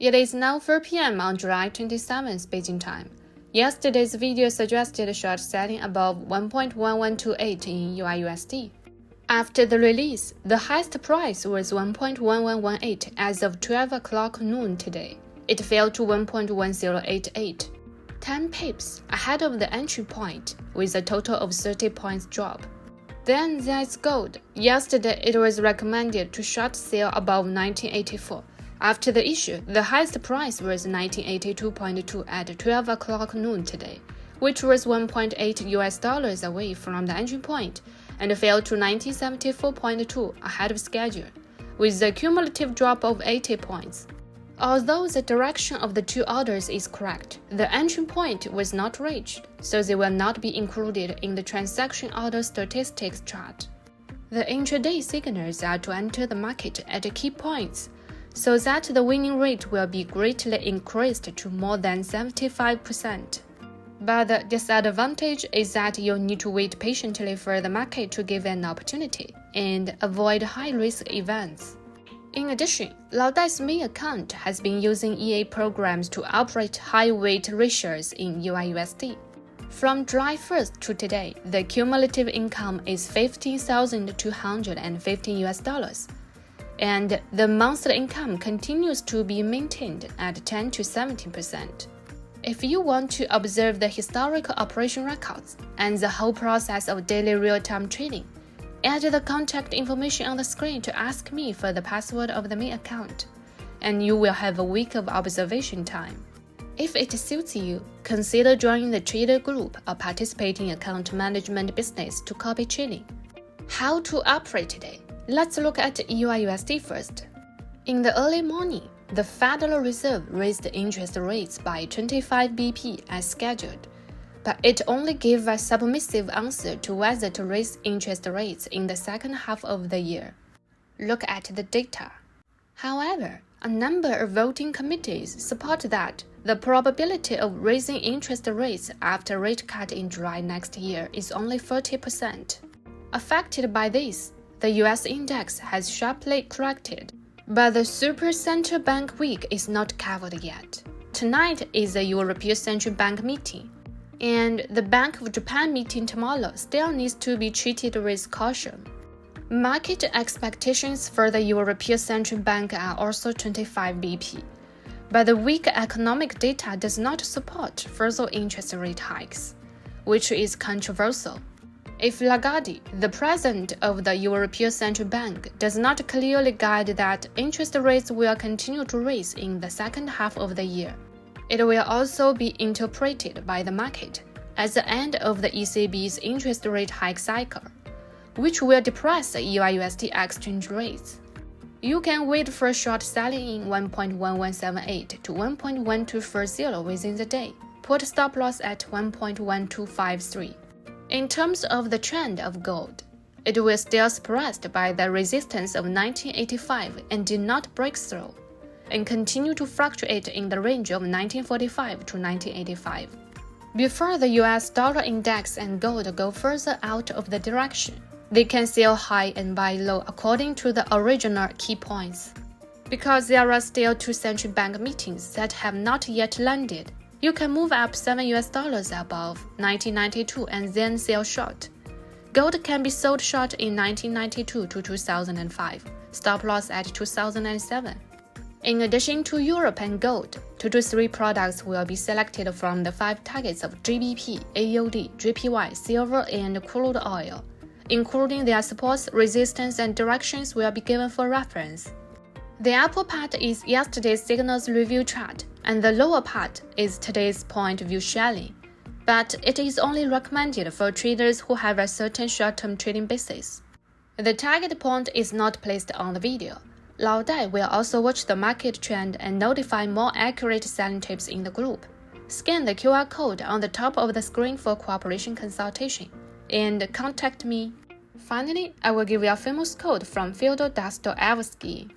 It is now 4 p.m. on July 27th Beijing time. Yesterday's video suggested short selling above 1.1128 in EURUSD. After the release, the highest price was 1.1118 as of 12 o'clock noon today. It fell to 1.1088, 10 pips ahead of the entry point, with a total of 30 points drop. Then there's gold. Yesterday, it was recommended to short sell above 1984. After the issue, the highest price was 1982.2 at 12 o'clock noon today, which was $1.8 away from the entry point, and fell to 1974.2 ahead of schedule, with a cumulative drop of 80 points. Although the direction of the two orders is correct, the entry point was not reached, so they will not be included in the transaction order statistics chart. The intraday signals are to enter the market at key points, so that the winning rate will be greatly increased to more than 75%. But the disadvantage is that you'll need to wait patiently for the market to give an opportunity and avoid high-risk events. In addition, Lao Dai's main account has been using EA programs to operate high-weight ratios in EURUSD. From July 1st to today, the cumulative income is $15,215, and the monthly income continues to be maintained at 10 to 17%. If you want to observe the historical operation records and the whole process of daily real-time trading, add the contact information on the screen to ask me for the password of the main account, and you will have a week of observation time. If it suits you, consider joining the trader group or participating in account management business to copy trading. How to operate today? Let's look at EURUSD first. In the early morning, the Federal Reserve raised interest rates by 25 BP as scheduled, but it only gave a submissive answer to whether to raise interest rates in the second half of the year. Look at the data. However, a number of voting committees support that the probability of raising interest rates after rate cut in July next year is only 40%. Affected by this, the US index has sharply corrected, but the Super Central Bank Week is not covered yet. Tonight is the European Central Bank meeting, and the Bank of Japan meeting tomorrow still needs to be treated with caution. Market expectations for the European Central Bank are also 25 BP, but the weak economic data does not support further interest rate hikes, which is controversial. If Lagarde, the president of the European Central Bank, does not clearly guide that interest rates will continue to rise in the second half of the year, it will also be interpreted by the market as the end of the ECB's interest rate hike cycle, which will depress the EURUSD exchange rates. You can wait for short selling in 1.1178 to 1.1240 within the day. Put stop loss at 1.1253. In terms of the trend of gold, it was still suppressed by the resistance of 1985 and did not break through, and continue to fluctuate in the range of 1945 to 1985. Before the US dollar index and gold go further out of the direction, they can sell high and buy low according to the original key points. Because there are still two central bank meetings that have not yet landed, you can move up $7 above 1992 and then sell short. Gold can be sold short in 1992 to 2005, stop loss at 2007. In addition to Europe and gold, 2 to 3 products will be selected from the 5 targets of GBP, AUD, JPY, silver, and crude oil, including their supports, resistance, and directions will be given for reference. The upper part is yesterday's signals review chart, and the lower part is today's point view shelling, but it is only recommended for traders who have a certain short-term trading basis. The target point is not placed on the video. Lao Dai will also watch the market trend and notify more accurate selling tips in the group. Scan the QR code on the top of the screen for cooperation consultation, and contact me. Finally, I will give you a famous quote from Fyodor Dostoevsky.